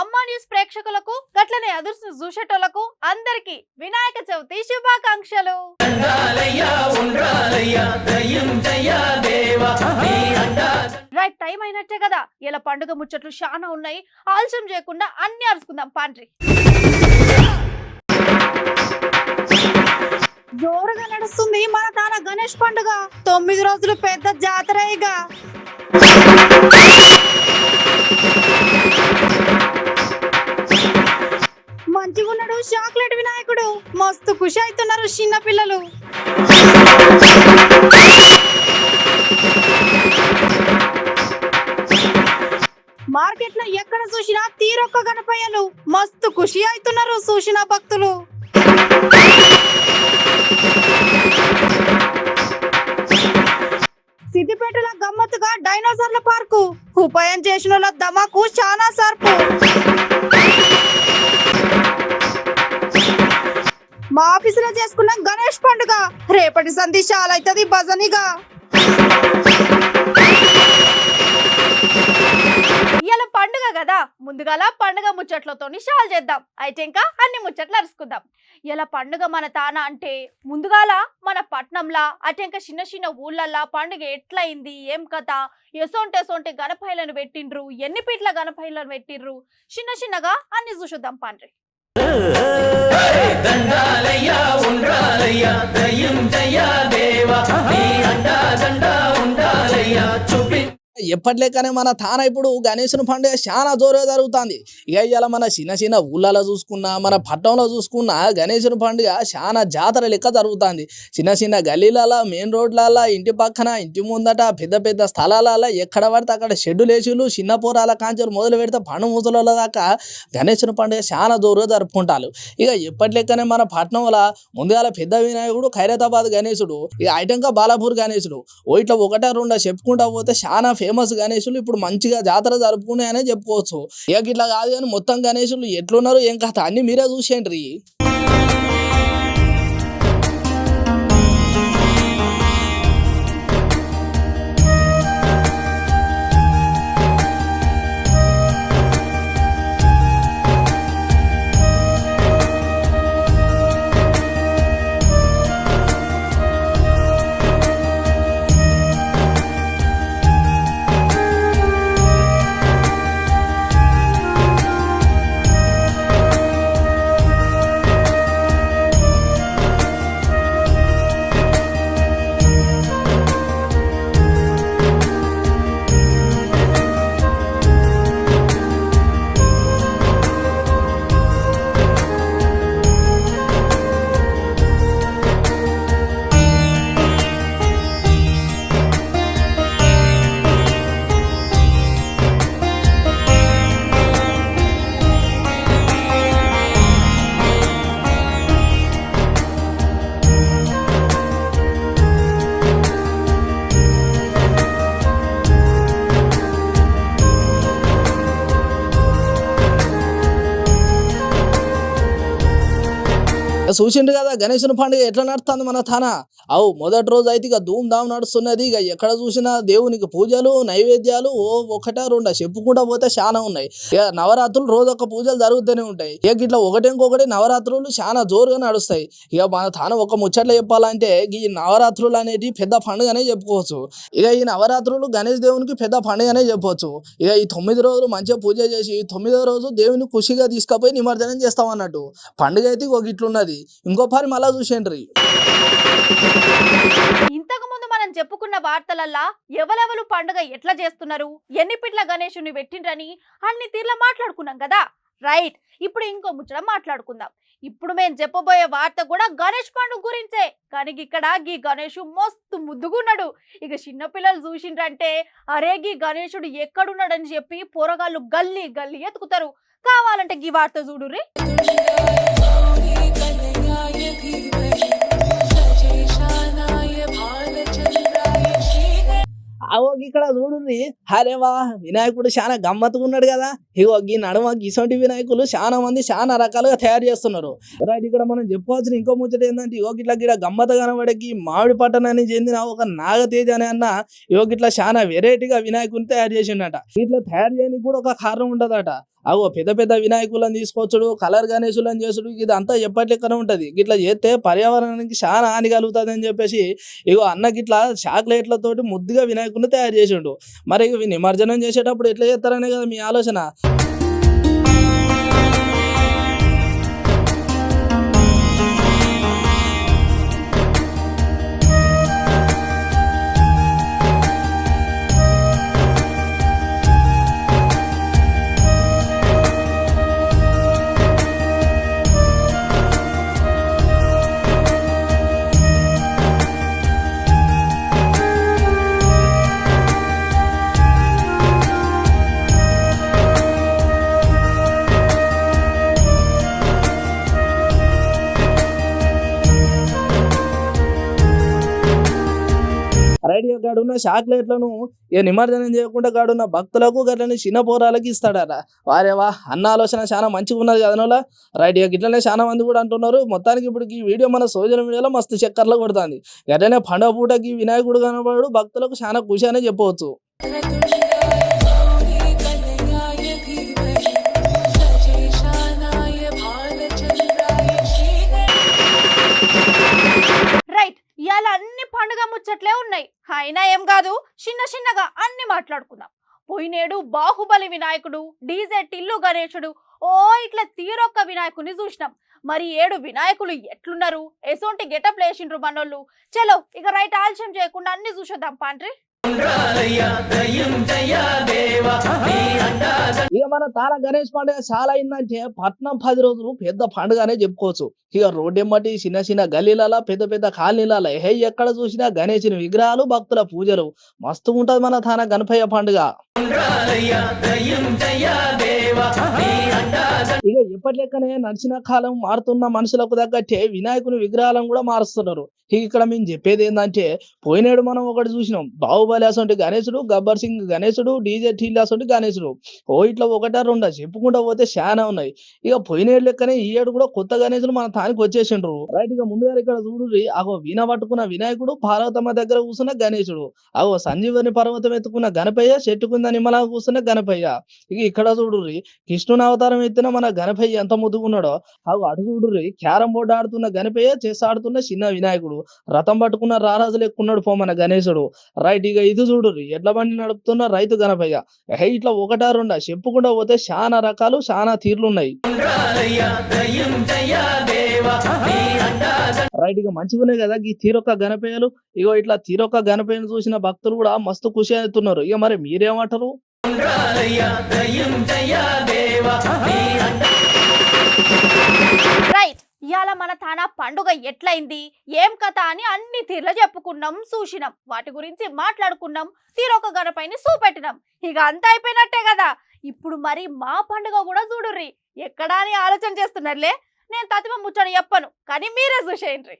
అమ్మా న్యూస్ ప్రేక్షకులకు గట్లనే అదుర్సు చూసేటోళ్లకు అందరికి వినాయక చవితి శుభాకాంక్షలు. రైట్ టైం అయినట్టే కదా. ఇలా పండుగ ముచ్చట్లు చాలా ఉన్నాయి. ఆలస్యం చేయకుండా అన్ని అరుచుకుందాం పాండ్రి. జోరుగా నడుస్తుంది మన తాన గణేష్ పండుగ. 9 రోజులు పెద్ద జాతరగా మంచిగున్నాడు చాక్లెట్ వినాయకుడు. మస్తు ఖుషి అవుతున్నారు చిన్న పిల్లలు. మార్కెట్ లో ఎక్కడ చూసినా తీరొక్క గణపయ్యలు. మస్తు ఖుషి అవుతున్నారు చూసిన భక్తులు. సిద్దిపేటలో గమ్మత్తుగా డైనోసార్ల పార్కు. ఉపాయం చేసిన దమాకు చాలా సర్పు. మా ఆఫీసులో చేసుకున్న గణేష్ పండుగ రేపటి సంధి చాలా అవుతుంది భజనిగా. ఇవాళ పండుగ కదా, ముందుగాల పండుగ ముచ్చట్లతో షాల్ చేద్దాం. అయితే ఇంకా అన్ని ముచ్చట్లు అరుచుకుందాం. ఇలా పండుగ మన తాన అంటే ముందుగాల మన పట్నంలా అటు ఇంకా చిన్న చిన్న ఊళ్ళల్లా పండుగ ఎట్లయింది, ఏం కథ, ఎసొంటే గణపయ్యలను పెట్టిండ్రు, ఎన్ని పీట్ల గణపయ్యలను పెట్టిండ్రు, చిన్న చిన్నగా అన్ని చూసుద్దాం పాండ్రి. ఎప్పట్లేకనే మన తాన ఇప్పుడు గణేశుని పండుగ చాలా జోరుగా జరుగుతుంది. ఇక ఇలా మన చిన్న చిన్న ఊళ్ళలో చూసుకున్నా, మన పట్టణంలో చూసుకున్నా గణేశుని పండుగ చాలా జాతర లెక్క జరుగుతుంది. చిన్న చిన్న గల్లీలలో, మెయిన్ రోడ్లలో, ఇంటి పక్కన, ఇంటి ముందట, పెద్ద పెద్ద స్థలాలలో ఎక్కడ పడితే అక్కడ షెడ్డు లేచులు, చిన్న పోరాల కాంచెలు మొదలు పెడితే పండు ముసల దాకా గణేశుని పండుగ చాలా జోరుగా జరుపుకుంటారు. ఇక ఎప్పట్లేకనే మన పట్టణంలో ముందుగాల పెద్ద వినాయకుడు, ఖైరతాబాద్ గణేశుడు, ఇక ఐటంకా బాలాపూర్ గణేశుడు, ఓ ఇట్లా ఒకటా రెండా చెప్పుకుంటా పోతే చాలా ఫేమస్ గణేశులు ఇప్పుడు మంచిగా జాతర జరుపుకున్నాయనే చెప్పుకోవచ్చు. ఇక ఇట్లా కాదు కానీ మొత్తం గణేశులు ఎట్లున్నారు ఏం కథ అన్ని మీరే చూసేయండి. చూసిండు కదా గణేశుని పండుగ ఎట్లా నడుస్తుంది మన తాన. అవు మొదటి రోజు అయితే ఇక ధూమ్ ధామ్ నడుస్తున్నది. ఇక ఎక్కడ చూసినా దేవునికి పూజలు, నైవేద్యాలు ఒకటా రెండా చెప్పుకుంటా పోతే చాలా ఉన్నాయి. ఇక నవరాత్రులు రోజు ఒక పూజలు జరుగుతూనే ఉంటాయి. ఇక ఇట్లా ఒకటి నవరాత్రులు చాలా జోరుగా నడుస్తాయి. ఇక మన తాన ఒక ముచ్చట్లు చెప్పాలంటే ఈ నవరాత్రులు అనేటి పెద్ద పండుగనే చెప్పుకోవచ్చు. ఇక ఈ నవరాత్రులు గణేష్ దేవునికి పెద్ద పండుగనే చెప్పవచ్చు. ఇక ఈ 9 రోజులు మంచిగా పూజ చేసి 9వ రోజు దేవుని ఖుషిగా తీసుకుపోయి నిమజ్జనం చేస్తాం అన్నట్టు. పండుగ అయితే ఒక ఇట్లున్నది. ఇంకో పని మళ్ళా చూసేయండి. ఇంతకు ముందు మనం చెప్పుకున్న వార్తలల్లా ఎవరెవరు పండుగ ఎట్లా చేస్తున్నారు, ఎన్ని పిట్ల గణేశుని పెట్టిండ్రని అన్ని తీర్లా మాట్లాడుకున్నాం కదా. రైట్, ఇప్పుడు ఇంకో ముచ్చట మాట్లాడుకుందాం. ఇప్పుడు మేము చెప్పబోయే వార్త కూడా గణేష్ పండుగ గురించే. కానీ ఇక్కడ గీ గణేషు మస్తు ముద్దుగున్నాడు. ఇక చిన్నపిల్లలు చూసిండ్రంటే అరే గీ గణేశుడు ఎక్కడున్నాడని చెప్పి పోరగాళ్ళు గల్లీ గల్లీ ఎత్తుకుతారు. కావాలంటే గీ వార్త చూడుర్రి. అవో ఇక్కడ చూడుర్రి. హరేవా వినాయకుడు చాలా గమ్మత్తుగా ఉన్నాడు కదా. ఇగో ఈ నడుమ ఇసొంటి వినాయకులు చాలా మంది చాలా రకాలుగా తయారు చేస్తున్నారు. రైట్, ఇక్కడ మనం చెప్పుకోవాల్సిన ఇంకో ముచ్చట ఏంటంటే ఇగో ఇట్లా గిడ గమ్మత కనబడకి మామిడి పట్టణానికి చెందిన ఒక నాగతేజ అనే అన్న ఇగో ఇట్లా చాలా వెరైటీగా వినాయకుడిని తయారు చేసిండట. ఇట్లా తయారు చేయడానికి కూడా ఒక కారణం ఉంటదట. అగో పెద్ద పెద్ద వినాయకులను తీసుకొచ్చుడు కలర్ గణేశులను చేసుడు ఇదంతా ఎప్పటికనే ఉంటది గిట్లా చేస్తే పర్యావరణానికి చాలా హాని కలుగుతుంది అని చెప్పేసి ఇగో అన్న గిట్లా చాక్లెట్లతోటి ముద్దుగా వినాయకుడిని తయారు చేసిండు. మరి ఇవి నిమజ్జనం చేసేటప్పుడు ఎట్లా చేస్తారనే కదా మీ ఆలోచన. రైట్ కాడున్న చాక్లెట్లను ఇక నిమజ్జనం చేయకుండా కాడున్న భక్తులకు గట్లనే చిన్న పోరాలకి ఇస్తాడట. వారేవా అన్న ఆలోచన చాలా మంచిగా ఉన్నది కదనోలా. రైట్ ఇక ఇట్లనే చాలా మంది కూడా అంటున్నారు. మొత్తానికి ఇప్పుడు ఈ వీడియో మన సోషల్ మీడియాలో మస్తు చక్కర్లో కొడుతుంది. గట్లనే పండుగ పూటకి వినాయకుడు కనబడు భక్తులకు చాలా ఖుషి అనే చెప్పవచ్చు. రైట్ ఇవాళ అన్ని పండుగ ముచ్చట్లే ఉన్నాయి. అయినా ఏం కాదు, చిన్న చిన్నగా అన్ని మాట్లాడుకుందాం. పోయినేడు బాహుబలి వినాయకుడు, డీజే టిల్లు గణేశుడు, ఓ ఇట్లా తీరొక్క వినాయకుని చూసినాం. మరి 7 వినాయకులు ఎట్లున్నారు, ఎసోంటి గెటప్ లేచిండ్రు మనోళ్ళు. చలో ఇక రైట్ ఆలస్యం చేయకుండా అన్ని చూసేద్దాం పాండ్రి. ఇక మన తార గణేష్ పండుగ చాలా అయిందంటే పట్నం 10 రోజులు పెద్ద పండుగనే చెప్పుకోవచ్చు. ఇక రోడ్డెమ్మటి చిన్న చిన్న గల్లీలలో పెద్ద పెద్ద కాలనీలలో ఎక్కడ చూసినా గణేశుని విగ్రహాలు భక్తుల పూజలు మస్తు ఉంటది మన తాన గణపయ్య పండుగ. ఇక ఎప్పటి లెక్కనే నడిచిన కాలం మారుతున్న మనుషులకు తగ్గట్టే వినాయకుని విగ్రహాలను కూడా మారుస్తున్నారు. ఇక్కడ మేము చెప్పేది ఏంటంటే పోయినేడు మనం ఒకటి చూసినాం, బాహుబలి అసొంటి గణేశుడు, గబ్బర్ సింగ్ గణేశుడు, డీజే టీల్ అసొంటి గణేశుడు. ఓ ఇట్లా ఒకటా రెండా చెప్పుకుంటా పోతే చాలా ఉన్నాయి. ఇక పోయినేడు లెక్కనే ఈ ఏడు కూడా కొత్త గణేశుడు మన తానికి వచ్చేసిండ్రు. రైట్ ఇక ముందుగా ఇక్కడ చూడుర్రి, అగో వీణ పట్టుకున్న వినాయకుడు, పార్వతమ్మ దగ్గర కూర్చున్న గణేశుడు, అగో సంజీవని పర్వతం ఎత్తుకున్న గణపయ్య, చెట్టు కింద నిమ్మలా కూర్చున్న గణపయ్య. ఇక ఇక్కడ చూడుర్రి, కృష్ణుని అవతారం ఎత్తిన మన గణపయ్య ఎంత ముద్దుకున్నాడో. అగో అటు చూడుర్రి, క్యారం బోర్డు ఆడుతున్న గణపయ్య, చెస్ ఆడుతున్న చిన్న వినాయకుడు, రథం పట్టుకున్న రారాజులు ఎక్కున్నాడు పో మన గణేశుడు. రైట్ ఇక ఇది చూడుర్రి, ఎడ్ల బండి నడుపుతున్న రైతు గణపయ్య. ఇట్లా ఒకటా రెండా చెప్పుకుంటా పోతే చాలా రకాలు చాలా తీర్లు ఉన్నాయి. రైట్ ఇక మంచిగున్నాయి కదా ఈ తీరొక్క గణపయ్యలు. ఇగో ఇట్లా తీరొక్క గణపయ్యను చూసిన భక్తులు కూడా మస్తు ఖుషి అవుతున్నారు. ఇక మరి మీరేమంటారు? రైట్ ఇవాళ మన తానా పండుగ ఎట్లయింది, ఏం కథ అని అన్ని తీర్లు చెప్పుకున్నాం, చూసినాం, వాటి గురించి మాట్లాడుకున్నాం, తీరొక గణపైని చూపెట్టినాం. ఇక అంతా అయిపోయినట్టే కదా. ఇప్పుడు మరి మా పండుగ కూడా చూడుర్రి. ఎక్కడా అని ఆలోచన చేస్తున్నారులే. నేను తతిమ ముచ్చట చెప్పను, కానీ మీరే చూసేయండి.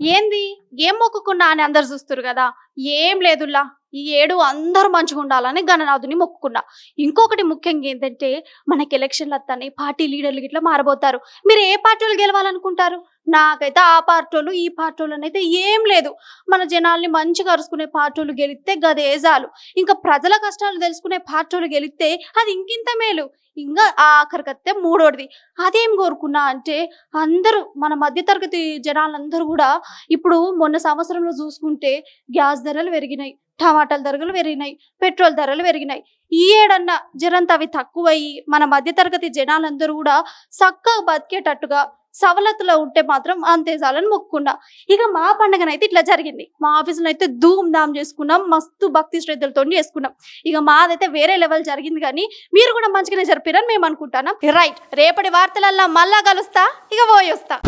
ఏంది ఏం మొక్కుకున్నా అని అందరు చూస్తారు కదా. ఏం లేదుల్లా, ఈ ఏడు అందరూ మంచిగా ఉండాలని గణనాథుని మొక్కుకున్నా. ఇంకొకటి ముఖ్యంగా ఏంటంటే మనకి ఎలక్షన్లు వస్తాయి, పార్టీ లీడర్లు ఇట్లా మారబోతారు. మీరు ఏ పార్టీలు గెలవాలనుకుంటారు? నాకైతే ఆ పార్టీలు ఈ పార్టీలు అయితే ఏం లేదు. మన జనాల్ని మంచిగా అరుచుకునే పార్టీలు గెలిస్తే గదే చాలు. ఇంకా ప్రజల కష్టాలు తెలుసుకునే పార్టీలు గెలిస్తే అది ఇంకింత మేలు. ఇంకా ఆఖరికత్తే మూడోది అదేం కోరుకున్నా అంటే, అందరూ మన మధ్యతరగతి జనాలందరూ కూడా ఇప్పుడు మొన్న సంవత్సరంలో చూసుకుంటే గ్యాస్ ధరలు పెరిగినాయి, టమాటాల ధరలు పెరిగినాయి, పెట్రోల్ ధరలు పెరిగినాయి. ఈ ఏడన్నా జరంత అవి తక్కువయ్యి మన మధ్యతరగతి జనాలందరూ కూడా చక్కగా బతికేటట్టుగా సవలతులో ఉంటే మాత్రం అంతే చాలని మొక్కుకున్నా. ఇక మా పండుగనైతే ఇట్లా జరిగింది. మా ఆఫీసులో అయితే ధూమ్ ధామ్ చేసుకున్నాం, మస్తు భక్తి శ్రద్ధలతో చేసుకున్నాం. ఇక మాదైతే వేరే లెవెల్ జరిగింది. కానీ మీరు కూడా మంచిగానే జరిపారని మేము అనుకుంటున్నాం. రైట్, రేపటి వార్తలల్లా మళ్ళా కలుస్తా. ఇక పోయి వస్తా.